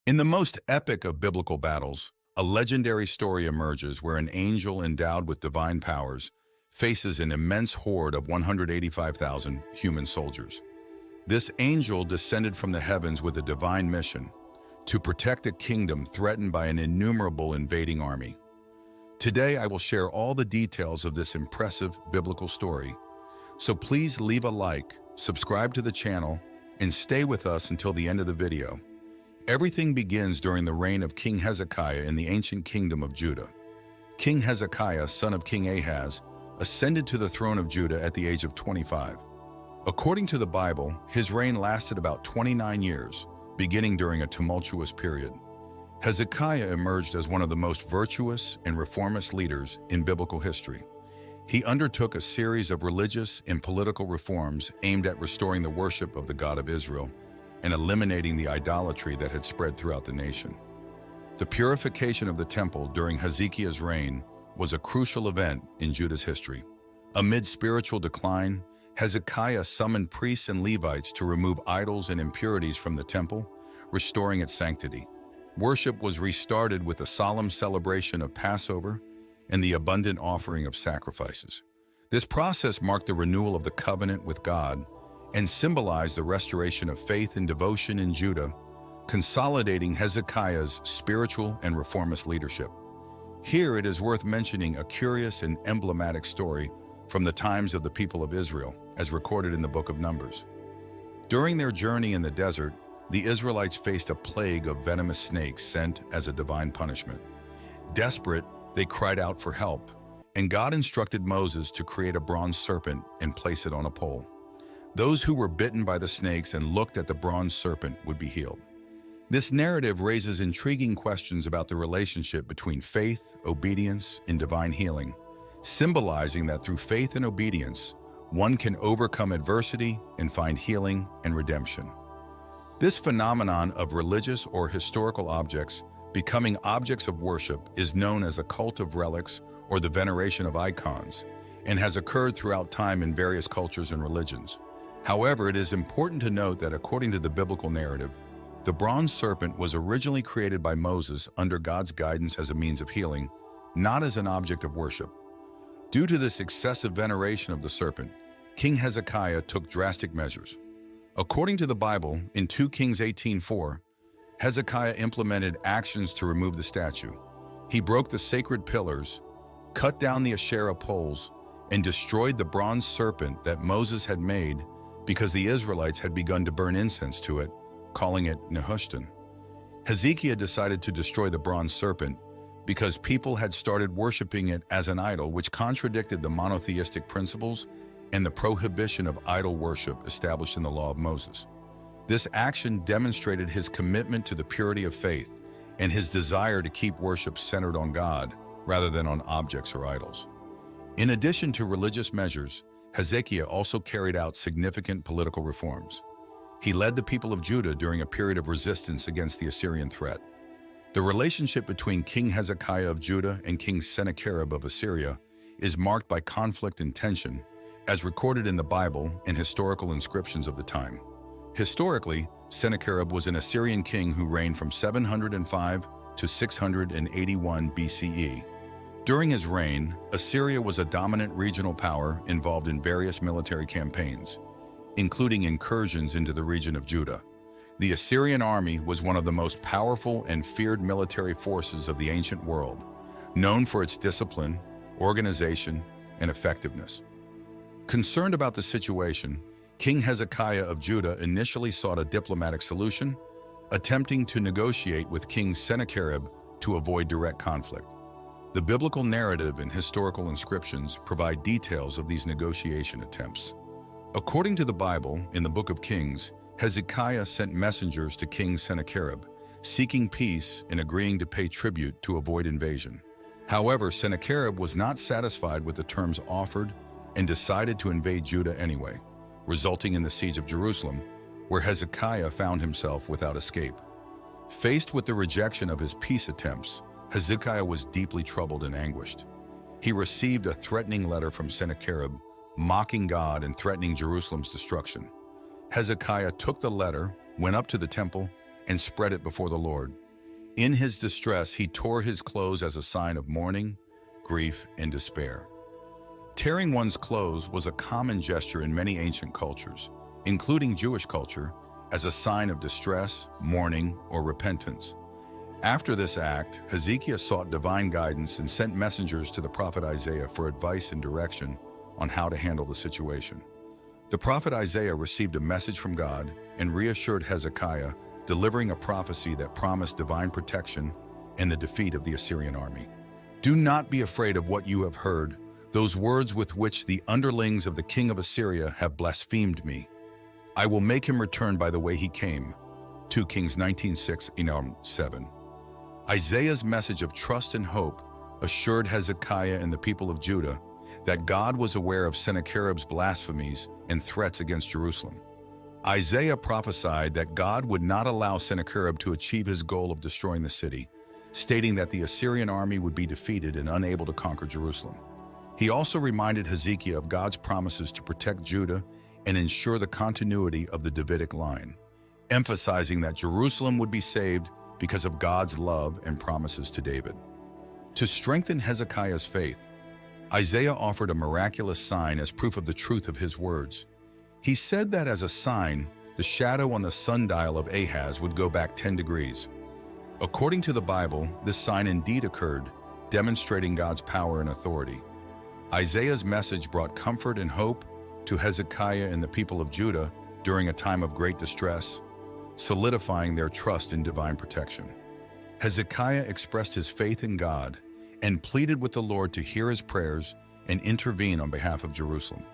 In the most epic of biblical battles, a legendary story emerges where an angel endowed with divine powers faces an immense horde of 185,000 human soldiers. This angel descended from the heavens with a divine mission to protect a kingdom threatened by an innumerable invading army. Today, I will share all the details of this impressive biblical story. So please leave a like, subscribe to the channel, and stay with us until the end of the video. Everything begins during the reign of King Hezekiah in the ancient kingdom of Judah. King Hezekiah, son of King Ahaz, ascended to the throne of Judah at the age of 25. According to the Bible, his reign lasted about 29 years, beginning during a tumultuous period. Hezekiah emerged as one of the most virtuous and reformist leaders in biblical history. He undertook a series of religious and political reforms aimed at restoring the worship of the God of Israel and eliminating the idolatry that had spread throughout the nation. The purification of the temple during Hezekiah's reign was a crucial event in Judah's history. Amid spiritual decline, Hezekiah summoned priests and Levites to remove idols and impurities from the temple, restoring its sanctity. Worship was restarted with a solemn celebration of Passover and the abundant offering of sacrifices. This process marked the renewal of the covenant with God and symbolized the restoration of faith and devotion in Judah, consolidating Hezekiah's spiritual and reformist leadership. Here it is worth mentioning a curious and emblematic story from the times of the people of Israel, as recorded in the book of Numbers. During their journey in the desert, the Israelites faced a plague of venomous snakes sent as a divine punishment. Desperate, they cried out for help, and God instructed Moses to create a bronze serpent and place it on a pole. Those who were bitten by the snakes and looked at the bronze serpent would be healed. This narrative raises intriguing questions about the relationship between faith, obedience, and divine healing, symbolizing that through faith and obedience, one can overcome adversity and find healing and redemption. This phenomenon of religious or historical objects becoming objects of worship is known as a cult of relics or the veneration of icons, and has occurred throughout time in various cultures and religions. However, it is important to note that according to the biblical narrative, the bronze serpent was originally created by Moses under God's guidance as a means of healing, not as an object of worship. Due to this excessive veneration of the serpent, King Hezekiah took drastic measures. According to the Bible, in 2 Kings 18:4, Hezekiah implemented actions to remove the statue. He broke the sacred pillars, cut down the Asherah poles, and destroyed the bronze serpent that Moses had made because the Israelites had begun to burn incense to it, calling it Nehushtan. Hezekiah decided to destroy the bronze serpent because people had started worshiping it as an idol, which contradicted the monotheistic principles and the prohibition of idol worship established in the law of Moses. This action demonstrated his commitment to the purity of faith and his desire to keep worship centered on God rather than on objects or idols. In addition to religious measures, Hezekiah also carried out significant political reforms. He led the people of Judah during a period of resistance against the Assyrian threat. The relationship between King Hezekiah of Judah and King Sennacherib of Assyria is marked by conflict and tension, as recorded in the Bible and historical inscriptions of the time. Historically, Sennacherib was an Assyrian king who reigned from 705 to 681 BCE. During his reign, Assyria was a dominant regional power involved in various military campaigns, including incursions into the region of Judah. The Assyrian army was one of the most powerful and feared military forces of the ancient world, known for its discipline, organization, and effectiveness. Concerned about the situation, King Hezekiah of Judah initially sought a diplomatic solution, attempting to negotiate with King Sennacherib to avoid direct conflict. The biblical narrative and historical inscriptions provide details of these negotiation attempts. According to the Bible, in the book of Kings, Hezekiah sent messengers to King Sennacherib, seeking peace and agreeing to pay tribute to avoid invasion. However, Sennacherib was not satisfied with the terms offered and decided to invade Judah anyway, resulting in the siege of Jerusalem, where Hezekiah found himself without escape. Faced with the rejection of his peace attempts, Hezekiah was deeply troubled and anguished. He received a threatening letter from Sennacherib, mocking God and threatening Jerusalem's destruction. Hezekiah took the letter, went up to the temple, and spread it before the Lord. In his distress, he tore his clothes as a sign of mourning, grief, and despair. Tearing one's clothes was a common gesture in many ancient cultures, including Jewish culture, as a sign of distress, mourning, or repentance. After this act, Hezekiah sought divine guidance and sent messengers to the prophet Isaiah for advice and direction on how to handle the situation. The prophet Isaiah received a message from God and reassured Hezekiah, delivering a prophecy that promised divine protection and the defeat of the Assyrian army. "Do not be afraid of what you have heard, those words with which the underlings of the king of Assyria have blasphemed me. I will make him return by the way he came." 2 Kings 19:6-7. Isaiah's message of trust and hope assured Hezekiah and the people of Judah that God was aware of Sennacherib's blasphemies and threats against Jerusalem. Isaiah prophesied that God would not allow Sennacherib to achieve his goal of destroying the city, stating that the Assyrian army would be defeated and unable to conquer Jerusalem. He also reminded Hezekiah of God's promises to protect Judah and ensure the continuity of the Davidic line, emphasizing that Jerusalem would be saved because of God's love and promises to David. To strengthen Hezekiah's faith, Isaiah offered a miraculous sign as proof of the truth of his words. He said that as a sign, the shadow on the sundial of Ahaz would go back 10 degrees. According to the Bible, this sign indeed occurred, demonstrating God's power and authority. Isaiah's message brought comfort and hope to Hezekiah and the people of Judah during a time of great distress, solidifying their trust in divine protection. Hezekiah expressed his faith in God and pleaded with the Lord to hear his prayers and intervene on behalf of Jerusalem.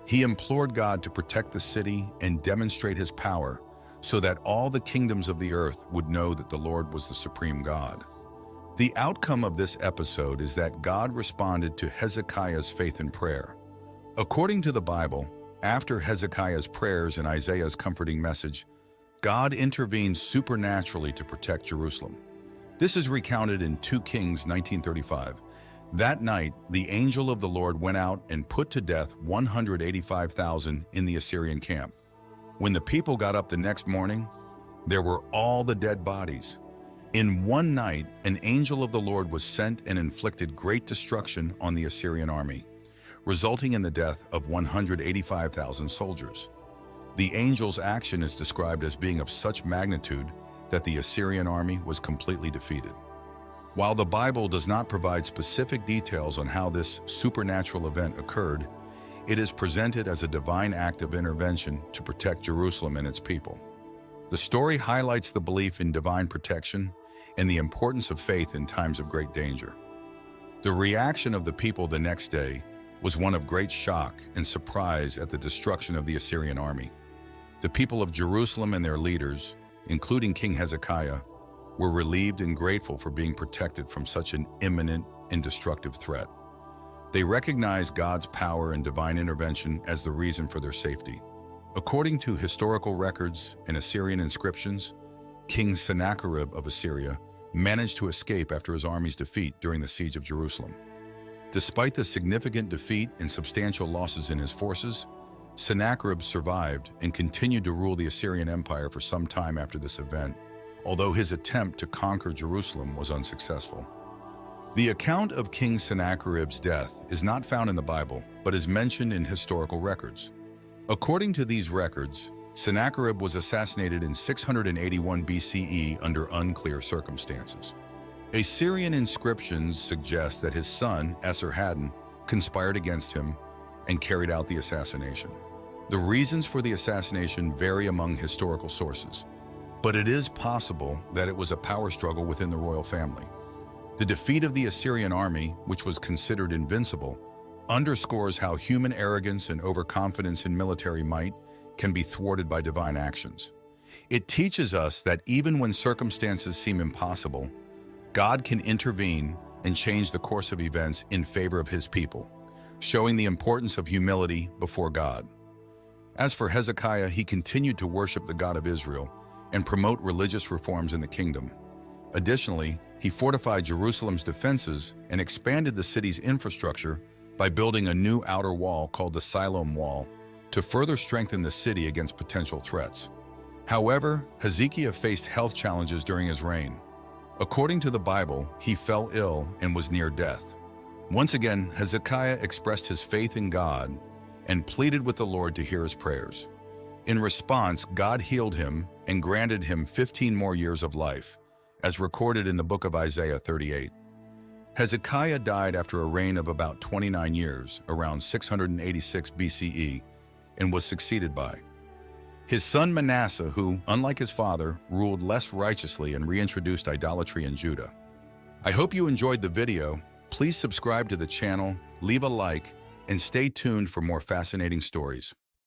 He implored God to protect the city and demonstrate his power so that all the kingdoms of the earth would know that the Lord was the supreme God. The outcome of this episode is that God responded to Hezekiah's faith and prayer. According to the Bible, after Hezekiah's prayers and Isaiah's comforting message, God intervened supernaturally to protect Jerusalem. This is recounted in 2 Kings 19:35. That night, the angel of the Lord went out and put to death 185,000 in the Assyrian camp. When the people got up the next morning, there were all the dead bodies. In one night, an angel of the Lord was sent and inflicted great destruction on the Assyrian army, resulting in the death of 185,000 soldiers. The angel's action is described as being of such magnitude that the Assyrian army was completely defeated. While the Bible does not provide specific details on how this supernatural event occurred, it is presented as a divine act of intervention to protect Jerusalem and its people. The story highlights the belief in divine protection and the importance of faith in times of great danger. The reaction of the people the next day was one of great shock and surprise at the destruction of the Assyrian army. The people of Jerusalem and their leaders, including King Hezekiah, were relieved and grateful for being protected from such an imminent and destructive threat. They recognized God's power and divine intervention as the reason for their safety. According to historical records and Assyrian inscriptions, King Sennacherib of Assyria managed to escape after his army's defeat during the siege of Jerusalem. Despite the significant defeat and substantial losses in his forces, Sennacherib survived and continued to rule the Assyrian Empire for some time after this event, although his attempt to conquer Jerusalem was unsuccessful. The account of King Sennacherib's death is not found in the Bible, but is mentioned in historical records. According to these records, Sennacherib was assassinated in 681 BCE under unclear circumstances. Assyrian inscriptions suggest that his son, Esarhaddon, conspired against him and carried out the assassination. The reasons for the assassination vary among historical sources, but it is possible that it was a power struggle within the royal family. The defeat of the Assyrian army, which was considered invincible, underscores how human arrogance and overconfidence in military might can be thwarted by divine actions. It teaches us that even when circumstances seem impossible, God can intervene and change the course of events in favor of his people, showing the importance of humility before God. As for Hezekiah, he continued to worship the God of Israel and promote religious reforms in the kingdom. Additionally, he fortified Jerusalem's defenses and expanded the city's infrastructure by building a new outer wall called the Siloam Wall to further strengthen the city against potential threats. However, Hezekiah faced health challenges during his reign. According to the Bible, he fell ill and was near death. Once again, Hezekiah expressed his faith in God and pleaded with the Lord to hear his prayers. In response, God healed him and granted him 15 more years of life, as recorded in the book of Isaiah 38. Hezekiah died after a reign of about 29 years, around 686 BCE, and was succeeded by his son Manasseh, who, unlike his father, ruled less righteously and reintroduced idolatry in Judah. I hope you enjoyed the video. Please subscribe to the channel, leave a like, and stay tuned for more fascinating stories.